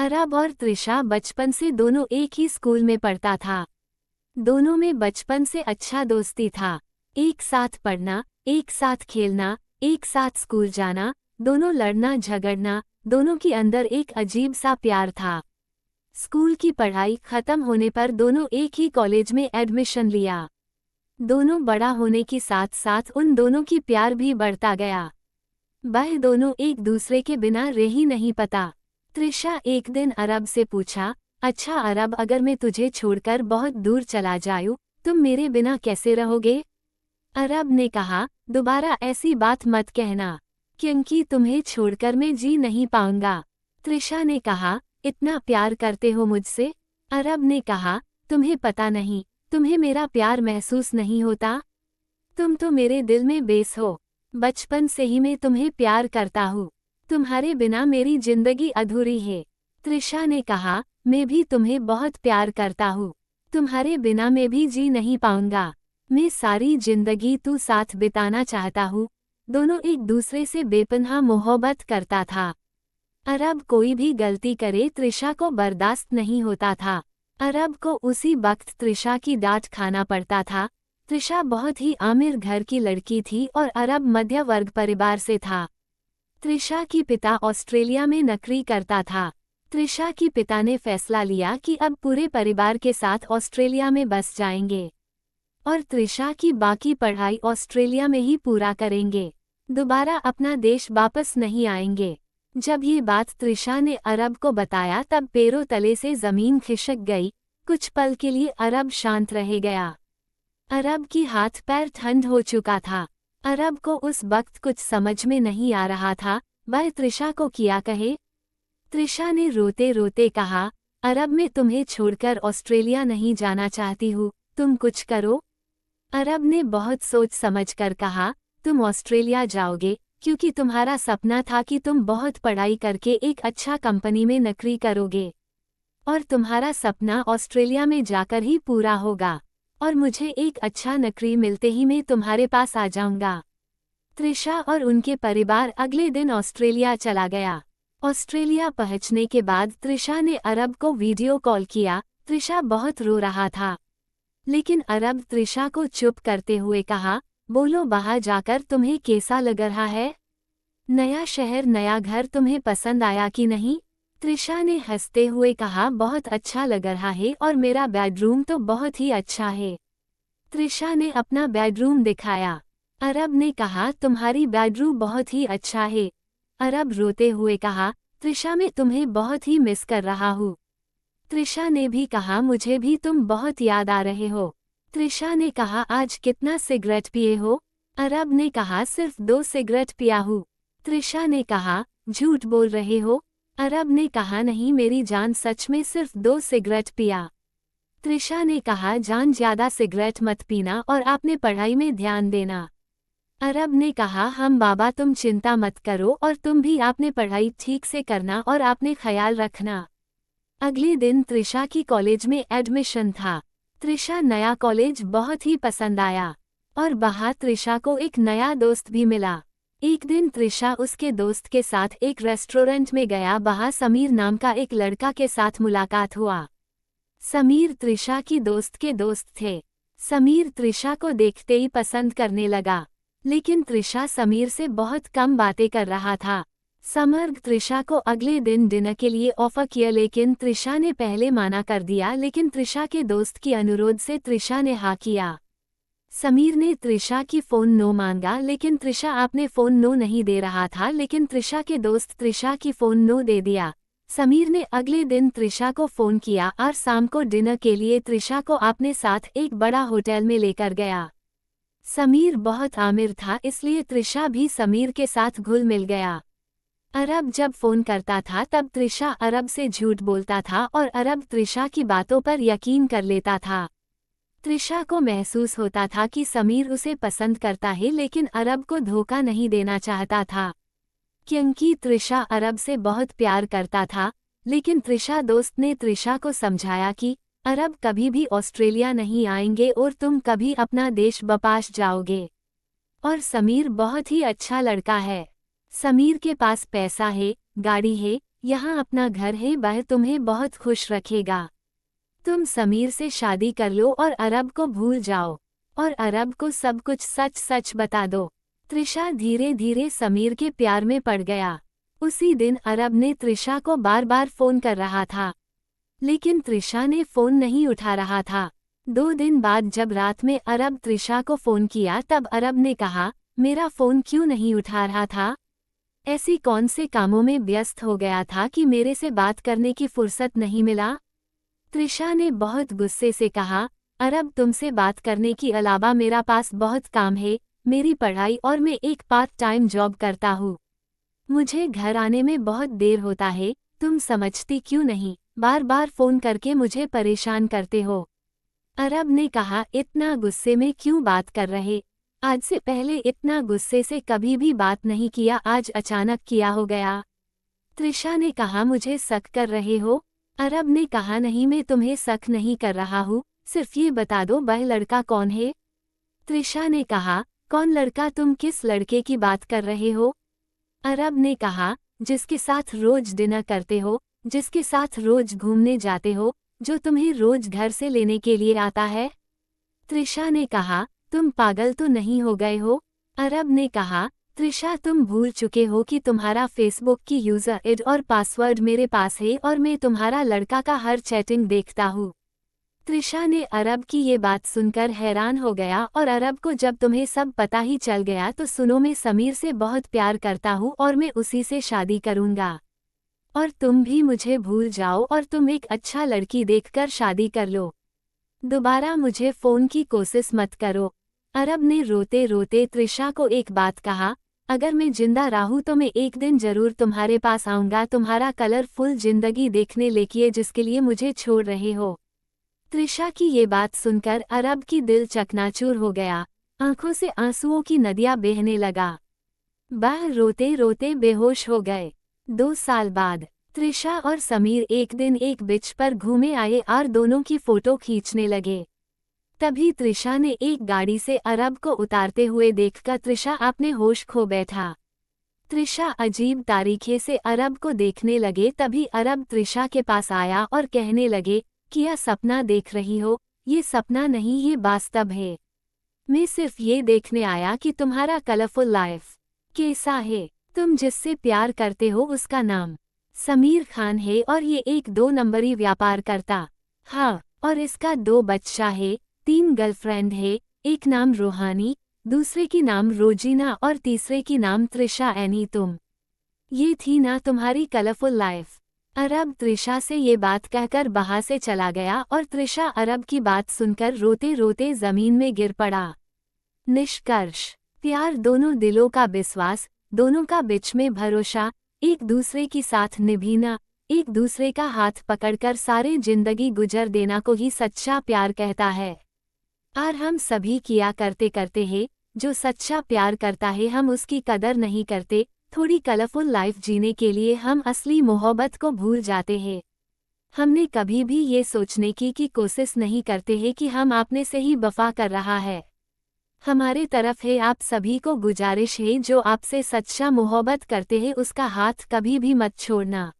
अरब और त्रिशा बचपन से दोनों एक ही स्कूल में पढ़ता था। दोनों में बचपन से अच्छा दोस्ती था। एक साथ पढ़ना, एक साथ खेलना, एक साथ स्कूल जाना, दोनों लड़ना झगड़ना, दोनों के अंदर एक अजीब सा प्यार था। स्कूल की पढ़ाई खत्म होने पर दोनों एक ही कॉलेज में एडमिशन लिया। दोनों बड़ा होने के साथ साथ उन दोनों की प्यार भी बढ़ता गया। वह दोनों एक दूसरे के बिना रह ही नहीं पाता। त्रिशा एक दिन अरब से पूछा, अच्छा अरब, अगर मैं तुझे छोड़कर बहुत दूर चला जाऊं, तुम मेरे बिना कैसे रहोगे? अरब ने कहा, दोबारा ऐसी बात मत कहना, क्योंकि तुम्हें छोड़कर मैं जी नहीं पाऊंगा। त्रिशा ने कहा, इतना प्यार करते हो मुझसे? अरब ने कहा, तुम्हें पता नहीं, तुम्हें मेरा प्यार महसूस नहीं होता? तुम तो मेरे दिल में बेस हो। बचपन से ही मैं तुम्हें प्यार करता हूँ। तुम्हारे बिना मेरी जिंदगी अधूरी है। त्रिशा ने कहा, मैं भी तुम्हें बहुत प्यार करता हूँ। तुम्हारे बिना मैं भी जी नहीं पाऊंगा। मैं सारी जिंदगी तू साथ बिताना चाहता हूँ। दोनों एक दूसरे से बेपनाह मोहब्बत करता था। अरब कोई भी गलती करे त्रिशा को बर्दाश्त नहीं होता था। अरब को उसी वक्त त्रिशा की डांट खाना पड़ता था। त्रिशा बहुत ही अमीर घर की लड़की थी और अरब मध्य वर्ग परिवार से था। त्रिशा की पिता ऑस्ट्रेलिया में नौकरी करता था। त्रिशा की पिता ने फैसला लिया कि अब पूरे परिवार के साथ ऑस्ट्रेलिया में बस जाएंगे और त्रिशा की बाकी पढ़ाई ऑस्ट्रेलिया में ही पूरा करेंगे। दोबारा अपना देश वापस नहीं आएंगे। जब ये बात त्रिशा ने अरब को बताया तब पैरों तले से जमीन खिसक गई। कुछ पल के लिए अरब शांत रह गया। अरब की हाथ पैर ठंड हो चुका था। अरब को उस वक्त कुछ समझ में नहीं आ रहा था, वह त्रिशा को क्या कहे। त्रिशा ने रोते रोते कहा, अरब, मैं तुम्हें छोड़कर ऑस्ट्रेलिया नहीं जाना चाहती हूँ, तुम कुछ करो। अरब ने बहुत सोच समझकर कहा, तुम ऑस्ट्रेलिया जाओगे क्योंकि तुम्हारा सपना था कि तुम बहुत पढ़ाई करके एक अच्छा कंपनी में नौकरी करोगे और तुम्हारा सपना ऑस्ट्रेलिया में जाकर ही पूरा होगा और मुझे एक अच्छा नौकरी मिलते ही मैं तुम्हारे पास आ जाऊंगा। त्रिशा और उनके परिवार अगले दिन ऑस्ट्रेलिया चला गया। ऑस्ट्रेलिया पहुंचने के बाद त्रिशा ने अरब को वीडियो कॉल किया। त्रिशा बहुत रो रहा था, लेकिन अरब त्रिशा को चुप करते हुए कहा, बोलो, बाहर जाकर तुम्हें कैसा लग रहा है? नया शहर, नया घर तुम्हें पसंद आया कि नहीं? त्रिशा ने हंसते हुए कहा, बहुत अच्छा लग रहा है और मेरा बेडरूम तो बहुत ही अच्छा है। त्रिशा ने अपना बेडरूम दिखाया। अरब ने कहा, तुम्हारी बेडरूम बहुत ही अच्छा है। अरब रोते हुए कहा, त्रिशा, मैं तुम्हें बहुत ही मिस कर रहा हूँ। त्रिशा ने भी कहा, मुझे भी तुम बहुत याद आ रहे हो। त्रिशा ने कहा, आज कितना सिगरेट पिए हो? अरब ने कहा, सिर्फ 2 सिगरेट पिया हूँ। त्रिशा ने कहा, झूठ बोल रहे हो? अरब ने कहा, नहीं मेरी जान, सच में सिर्फ 2 सिगरेट पिया। त्रिशा ने कहा, जान, ज्यादा सिगरेट मत पीना और अपने पढ़ाई में ध्यान देना। अरब ने कहा, हम बाबा, तुम चिंता मत करो और तुम भी अपने पढ़ाई ठीक से करना और अपने ख्याल रखना। अगले दिन त्रिशा की कॉलेज में एडमिशन था। त्रिशा नया कॉलेज बहुत ही पसंद आया और वहाँ त्रिशा को एक नया दोस्त भी मिला। एक दिन त्रिशा उसके दोस्त के साथ एक रेस्टोरेंट में गया। वहाँ समीर नाम का एक लड़का के साथ मुलाकात हुआ। समीर त्रिशा की दोस्त के दोस्त थे। समीर त्रिशा को देखते ही पसंद करने लगा, लेकिन त्रिशा समीर से बहुत कम बातें कर रहा था। समीर त्रिशा को अगले दिन डिनर के लिए ऑफर किया, लेकिन त्रिशा ने पहले माना कर दिया, लेकिन त्रिशा के दोस्त की अनुरोध से त्रिशा ने हाँ किया। समीर ने त्रिशा की फ़ोन नो मांगा, लेकिन त्रिशा अपने फ़ोन नो नहीं दे रहा था, लेकिन त्रिशा के दोस्त त्रिशा की फ़ोन नो दे दिया। समीर ने अगले दिन त्रिशा को फ़ोन किया और शाम को डिनर के लिए त्रिशा को अपने साथ एक बड़ा होटल में लेकर गया। समीर बहुत अमीर था, इसलिए त्रिशा भी समीर के साथ घुल मिल गया। अरब जब फ़ोन करता था तब त्रिशा अरब से झूठ बोलता था और अरब त्रिशा की बातों पर यकीन कर लेता था। त्रिशा को महसूस होता था कि समीर उसे पसंद करता है, लेकिन अरब को धोखा नहीं देना चाहता था, क्योंकि त्रिशा अरब से बहुत प्यार करता था। लेकिन त्रिशा दोस्त ने त्रिशा को समझाया कि अरब कभी भी ऑस्ट्रेलिया नहीं आएंगे और तुम कभी अपना देश वापस जाओगे। और समीर बहुत ही अच्छा लड़का है। समीर के पास पैसा है, गाड़ी है, यहाँ अपना घर है, वह तुम्हें बहुत खुश रखेगा। तुम समीर से शादी कर लो और अरब को भूल जाओ और अरब को सब कुछ सच सच बता दो। त्रिशा धीरे धीरे समीर के प्यार में पड़ गया। उसी दिन अरब ने त्रिशा को बार बार फोन कर रहा था, लेकिन त्रिशा ने फोन नहीं उठा रहा था। 2 दिन बाद जब रात में अरब त्रिशा को फोन किया, तब अरब ने कहा, मेरा फोन क्यों नहीं उठा रहा था? ऐसी कौन से कामों में व्यस्त हो गया था कि मेरे से बात करने की फुर्सत नहीं मिला? त्रिशा ने बहुत गुस्से से कहा, अरब तुमसे बात करने के अलावा मेरा पास बहुत काम है, मेरी पढ़ाई और मैं एक पार्ट टाइम जॉब करता हूँ। मुझे घर आने में बहुत देर होता है, तुम समझती क्यों नहीं? बार बार फोन करके मुझे परेशान करते हो। अरब ने कहा, इतना गुस्से में क्यों बात कर रहे? आज से पहले इतना गुस्से से कभी भी बात नहीं किया, आज अचानक किया हो गया। त्रिशा ने कहा, मुझे शक कर रहे हो? अरब ने कहा, नहीं, मैं तुम्हें शक नहीं कर रहा हूँ, सिर्फ ये बता दो वह लड़का कौन है? त्रिशा ने कहा, कौन लड़का? तुम किस लड़के की बात कर रहे हो? अरब ने कहा, जिसके साथ रोज डिनर करते हो, जिसके साथ रोज घूमने जाते हो, जो तुम्हें रोज घर से लेने के लिए आता है। त्रिशा ने कहा, तुम पागल तो नहीं हो गए हो? अरब ने कहा, त्रिशा तुम भूल चुके हो कि तुम्हारा फेसबुक की यूजर आईडी और पासवर्ड मेरे पास है और मैं तुम्हारा लड़का का हर चैटिंग देखता हूँ। त्रिशा ने अरब की ये बात सुनकर हैरान हो गया, और अरब को जब तुम्हें सब पता ही चल गया तो सुनो, मैं समीर से बहुत प्यार करता हूँ और मैं उसी से शादी करूँगा। और तुम भी मुझे भूल जाओ और तुम एक अच्छा लड़की देखकर शादी कर लो। दोबारा मुझे फोन की कोशिश मत करो। अरब ने रोते रोते त्रिशा को एक बात कहा, अगर मैं जिंदा रहूं तो मैं एक दिन जरूर तुम्हारे पास आऊंगा, तुम्हारा कलरफुल जिंदगी देखने लेकिए जिसके लिए मुझे छोड़ रहे हो। त्रिशा की ये बात सुनकर अरब की दिल चकनाचूर हो गया, आंखों से आंसुओं की नदियां बहने लगा। वह रोते रोते बेहोश हो गए। 2 साल बाद त्रिशा और समीर एक दिन एक बीच पर घूमे आए और दोनों की फोटो खींचने लगे। तभी त्रिशा ने एक गाड़ी से अरब को उतारते हुए देखकर त्रिशा अपने होश खो बैठा। त्रिशा अजीब तरीके से अरब को देखने लगे। तभी अरब त्रिशा के पास आया और कहने लगे, क्या सपना देख रही हो? ये सपना नहीं, ये वास्तव है। मैं सिर्फ ये देखने आया कि तुम्हारा कलरफुल लाइफ कैसा है। तुम जिससे प्यार करते हो उसका नाम समीर खान है और ये एक 2 नंबरी व्यापार करता। हाँ, और इसका 2 बच्चा है, 3 गर्लफ्रेंड है, एक नाम रूहानी, दूसरे की नाम रोजीना और तीसरे की नाम त्रिशा एनी। ये थी ना तुम्हारी कलरफुल लाइफ। अरब त्रिशा से ये बात कहकर बाहर से चला गया और त्रिशा अरब की बात सुनकर रोते रोते जमीन में गिर पड़ा। निष्कर्ष, प्यार दोनों दिलों का विश्वास, दोनों का बीच में भरोसा, एक दूसरे की साथ निभाना, एक दूसरे का हाथ पकड़कर सारे जिंदगी गुजर देना को ही सच्चा प्यार कहता है। और हम सभी किया करते हैं, जो सच्चा प्यार करता है हम उसकी कदर नहीं करते। थोड़ी कलरफुल लाइफ जीने के लिए हम असली मोहब्बत को भूल जाते हैं। हमने कभी भी ये सोचने की कोशिश नहीं करते हैं कि हम आपने से ही वफा कर रहा है। हमारे तरफ है आप सभी को गुजारिश है, जो आपसे सच्चा मोहब्बत करते हैं उसका हाथ कभी भी मत छोड़ना।